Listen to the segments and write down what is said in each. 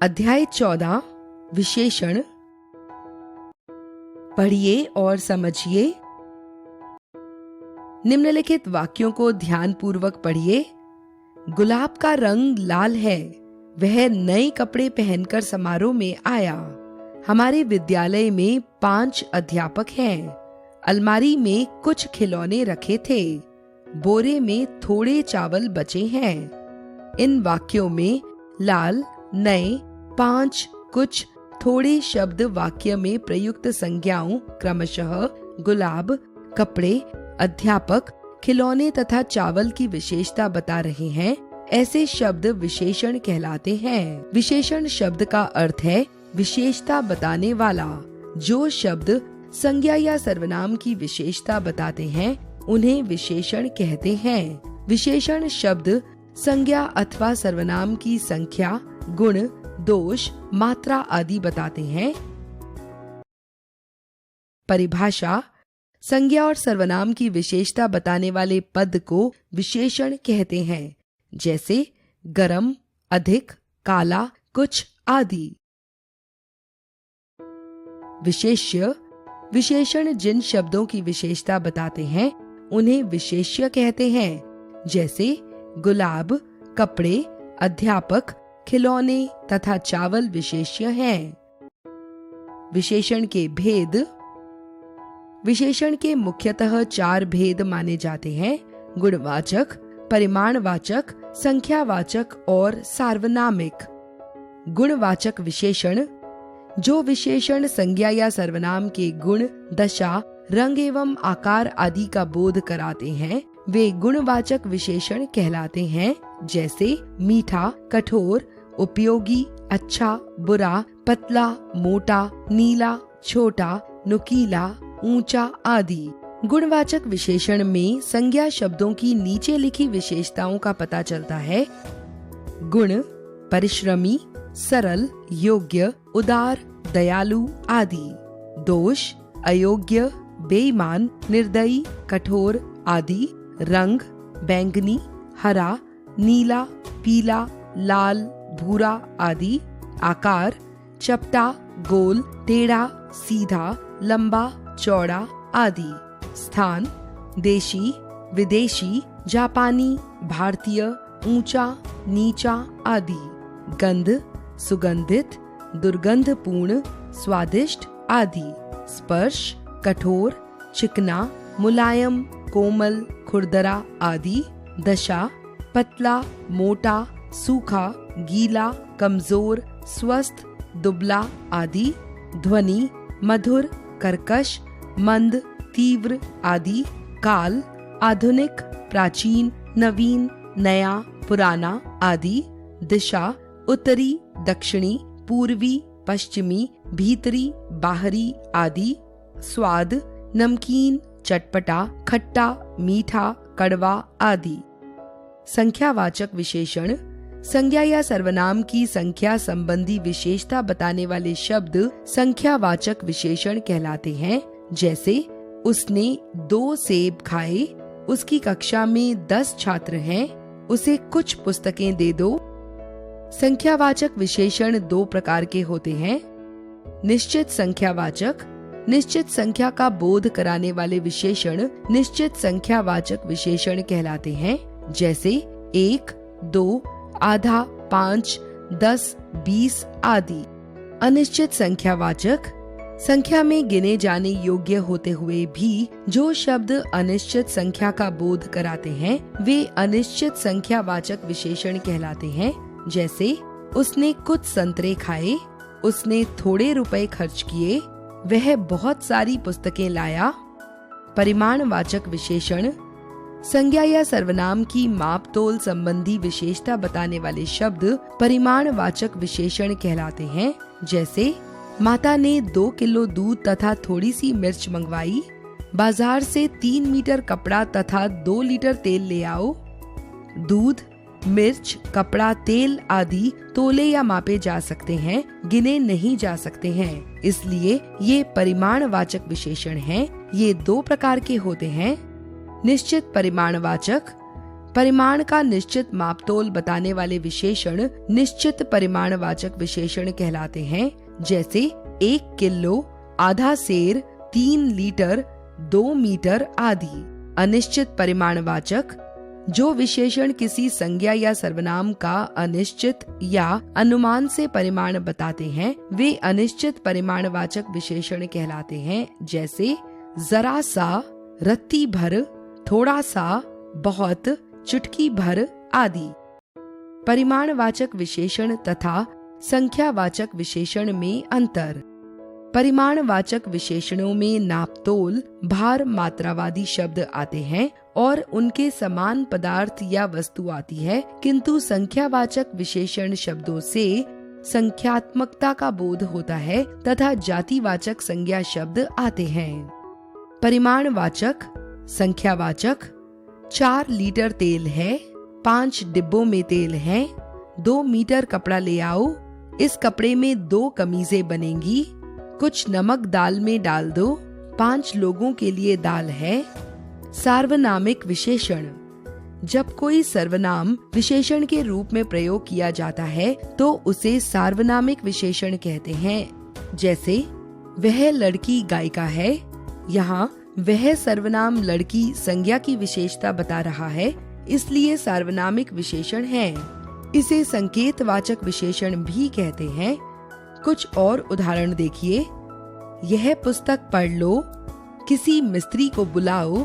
अध्याय 14 विशेषण। पढ़िए और समझिए। निम्नलिखित वाक्यों को ध्यानपूर्वक पढ़िए। गुलाब का रंग लाल है। वह नए कपड़े पहनकर समारोह में आया। हमारे विद्यालय में 5 अध्यापक हैं। अलमारी में कुछ खिलौने रखे थे। बोरे में थोड़े चावल बचे हैं। इन वाक्यों में लाल, नए, 5, कुछ, थोड़े शब्द वाक्य में प्रयुक्त संज्ञाओं क्रमशः गुलाब, कपड़े, अध्यापक, खिलौने तथा चावल की विशेषता बता रहे हैं। ऐसे शब्द विशेषण कहलाते हैं। विशेषण शब्द का अर्थ है विशेषता बताने वाला। जो शब्द संज्ञा या सर्वनाम की विशेषता बताते हैं उन्हें विशेषण कहते हैं। विशेषण शब्द संज्ञा अथवा सर्वनाम की संख्या, गुण, दोष, मात्रा आदि बताते हैं। परिभाषा: संज्ञा और सर्वनाम की विशेषता बताने वाले पद को विशेषण कहते हैं, जैसे गरम, अधिक, काला, कुछ आदि। विशेष्य: विशेषण जिन शब्दों की विशेषता बताते हैं उन्हें विशेष्य कहते हैं, जैसे गुलाब, कपड़े, अध्यापक, खिलौने तथा चावल विशेष्य हैं। विशेषण के भेद: विशेषण के मुख्यतः 4 भेद माने जाते हैं: गुणवाचक, परिमाणवाचक, संख्यावाचक और सार्वनामिक। गुणवाचक विशेषण: जो विशेषण संज्ञा या सर्वनाम के गुण, दशा, रंग एवं आकार आदि का बोध कराते हैं वे गुणवाचक विशेषण कहलाते हैं, जैसे मीठा, कठोर, उपयोगी, अच्छा, बुरा, पतला, मोटा, नीला, छोटा, नुकीला, ऊंचा आदि। गुणवाचक विशेषण में संज्ञा शब्दों की नीचे लिखी विशेषताओं का पता चलता है। गुण: परिश्रमी, सरल, योग्य, उदार, दयालु आदि। दोष: अयोग्य, बेईमान, निर्दयी, कठोर आदि। रंग: बैंगनी, हरा, नीला, पीला, लाल, भूरा आदि। आकार: चपटा, गोल, टेढ़ा, सीधा, लंबा, चौड़ा आदि। स्थान: देशी, विदेशी, जापानी, भारतीय, ऊंचा, नीचा आदि। गंध: सुगंधित, दुर्गंधपूर्ण, स्वादिष्ट आदि। स्पर्श: कठोर, चिकना, मुलायम, कोमल, खुरदरा आदि। दशा: पतला, मोटा, सूखा, गीला, कमजोर, स्वस्थ, दुबला आदि। ध्वनि: मधुर, कर्कश, मंद, तीव्र आदि। काल: आधुनिक, प्राचीन, नवीन, नया, पुराना आदि। दिशा: उत्तरी, दक्षिणी, पूर्वी, पश्चिमी, भीतरी, बाहरी आदि। स्वाद: नमकीन, चटपटा, खट्टा, मीठा, कड़वा आदि। संख्यावाचक विशेषण: संज्ञा या सर्वनाम की संख्या संबंधी विशेषता बताने वाले शब्द संख्यावाचक विशेषण कहलाते हैं, जैसे उसने 2 सेब खाए, उसकी कक्षा में 10 छात्र हैं, उसे कुछ पुस्तकें दे दो। संख्यावाचक विशेषण 2 प्रकार के होते हैं: निश्चित संख्यावाचक: निश्चित संख्या का बोध कराने वाले विशेषण निश्चित संख्यावाचक विशेषण कहलाते हैं, जैसे 1, 2, आधा, 5, 10, 20 आदि। अनिश्चित संख्यावाचक: संख्या में गिने जाने योग्य होते हुए भी जो शब्द अनिश्चित संख्या का बोध कराते हैं वे अनिश्चित संख्यावाचक विशेषण कहलाते हैं, जैसे उसने कुछ संतरे खाए, उसने थोड़े रुपए खर्च किए, वह बहुत सारी पुस्तकें लाया। परिमाणवाचक विशेषण: संज्ञा या सर्वनाम की माप तोल संबंधी विशेषता बताने वाले शब्द परिमाणवाचक विशेषण कहलाते हैं, जैसे माता ने 2 किलो दूध तथा थोड़ी सी मिर्च मंगवाई। बाजार से 3 मीटर कपड़ा तथा 2 लीटर तेल ले आओ। दूध, मिर्च, कपड़ा, तेल आदि तोले या मापे जा सकते हैं, गिने नहीं जा सकते हैं, इसलिए ये परिमाणवाचक विशेषण हैं। ये 2 प्रकार के होते हैं: निश्चित परिमाणवाचक: परिमाण का निश्चित मापतोल बताने वाले विशेषण निश्चित परिमाणवाचक विशेषण कहलाते हैं, जैसे 1 किलो, आधा सेर, 3 लीटर, 2 मीटर आदि। अनिश्चित परिमाणवाचक, जो विशेषण किसी संज्ञा या सर्वनाम का अनिश्चित या अनुमान से परिमाण बताते हैं, वे अनिश्चित परिमाणवाचक विशेषण कहलाते हैं, जैसे जरा सा, रत्ती भर, थोड़ा सा, बहुत, चुटकी भर आदि। परिमाणवाचक विशेषण तथा संख्यावाचक विशेषण में अंतर। परिमाणवाचक विशेषणों में नापतोल, भार, मात्रावादी शब्द आते हैं और उनके समान पदार्थ या वस्तु आती है, किंतु संख्यावाचक विशेषण शब्दों से संख्यात्मकता का बोध होता है तथा जातिवाचक संज्ञा शब्द आते हैं। परिमाणवाचक, संख्यावाचक, 4 लीटर तेल है, 5 डिब्बों में तेल है, 2 मीटर कपड़ा ले आओ, इस कपड़े में 2 कमीजें बनेंगी, कुछ नमक दाल में डाल दो, 5 लोगों के लिए दाल है। सार्वनामिक विशेषण, जब कोई सर्वनाम विशेषण के रूप में प्रयोग किया जाता है तो उसे सार्वनामिक विशेषण कहते हैं, जैसे वह लड़की गायिका है। यहाँ वह सर्वनाम लड़की संज्ञा की विशेषता बता रहा है, इसलिए सार्वनामिक विशेषण है। इसे संकेतवाचक विशेषण भी कहते हैं। कुछ और उदाहरण देखिए। यह पुस्तक पढ़ लो, किसी मिस्त्री को बुलाओ।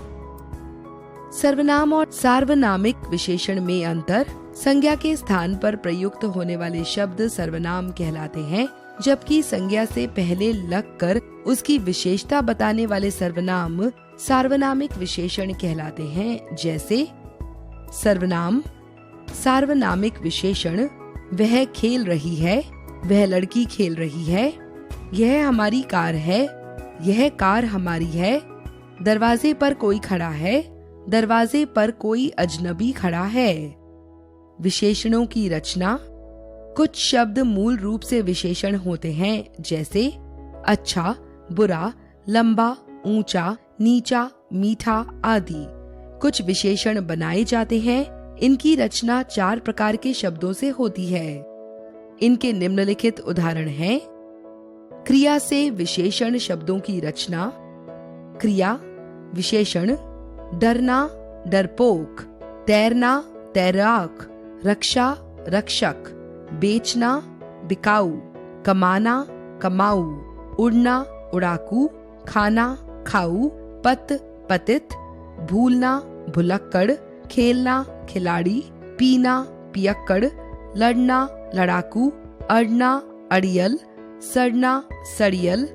सर्वनाम और सार्वनामिक विशेषण में अंतर। संज्ञा के स्थान पर प्रयुक्त होने वाले शब्द सर्वनाम कहलाते हैं, जबकि संज्ञा से पहले लगकर उसकी विशेषता बताने वाले सर्वनाम सार्वनामिक विशेषण कहलाते हैं, जैसे सर्वनाम, सार्वनामिक विशेषण, वह खेल रही है, वह लड़की खेल रही है, यह हमारी कार है, यह कार हमारी है, दरवाजे पर कोई खड़ा है, दरवाजे पर कोई अजनबी खड़ा है। विशेषणों की रचना। कुछ शब्द मूल रूप से विशेषण होते हैं, जैसे अच्छा, बुरा, लंबा, ऊंचा, नीचा, मीठा आदि। कुछ विशेषण बनाए जाते हैं। इनकी रचना 4 प्रकार के शब्दों से होती है। इनके निम्नलिखित उदाहरण हैं। क्रिया से विशेषण शब्दों की रचना। क्रिया विशेषण, डरना, डरपोक, तैरना, तैराक, रक्षा, रक्षक, बेचना, बिकाऊ, कमाना, कमाऊ, उड़ना, उड़ाकू, खाना, खाऊ, पत, पतित, भूलना, भुलक्कड़, खेलना, खिलाड़ी, पीना, पियक्कड़, लड़ना, लड़ाकू, अड़ना, अड़ियल, सड़ना, सड़ियल,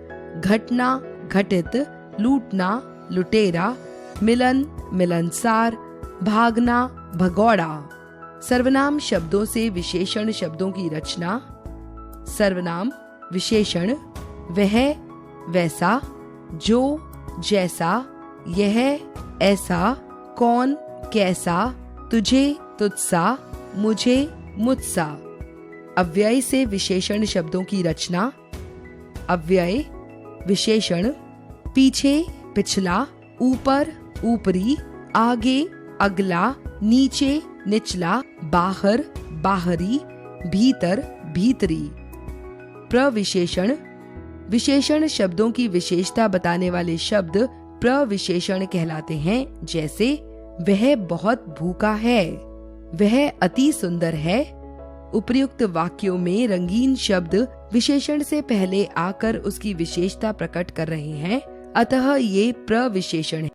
घटना, घटित, लूटना, लुटेरा, मिलन, मिलनसार, भागना, भगौड़ा। सर्वनाम शब्दों से विशेषण शब्दों की रचना। सर्वनाम विशेषण, वह, वैसा, जो, जैसा, यह, ऐसा, कौन, कैसा, तुझे, तुझसा, मुझे, मुझसा। अव्यय से विशेषण शब्दों की रचना। अव्यय विशेषण, पीछे, पिछला, ऊपर, ऊपरी, आगे, अगला, नीचे, निचला, बाहर, बाहरी, भीतर, भीतरी। प्रविशेषण, विशेषण शब्दों की विशेषता बताने वाले शब्द प्रविशेषण कहलाते हैं, जैसे वह बहुत भूखा है, वह अति सुंदर है। उपर्युक्त वाक्यों में रंगीन शब्द विशेषण से पहले आकर उसकी विशेषता प्रकट कर रहे हैं, अतः ये प्रविशेषण है।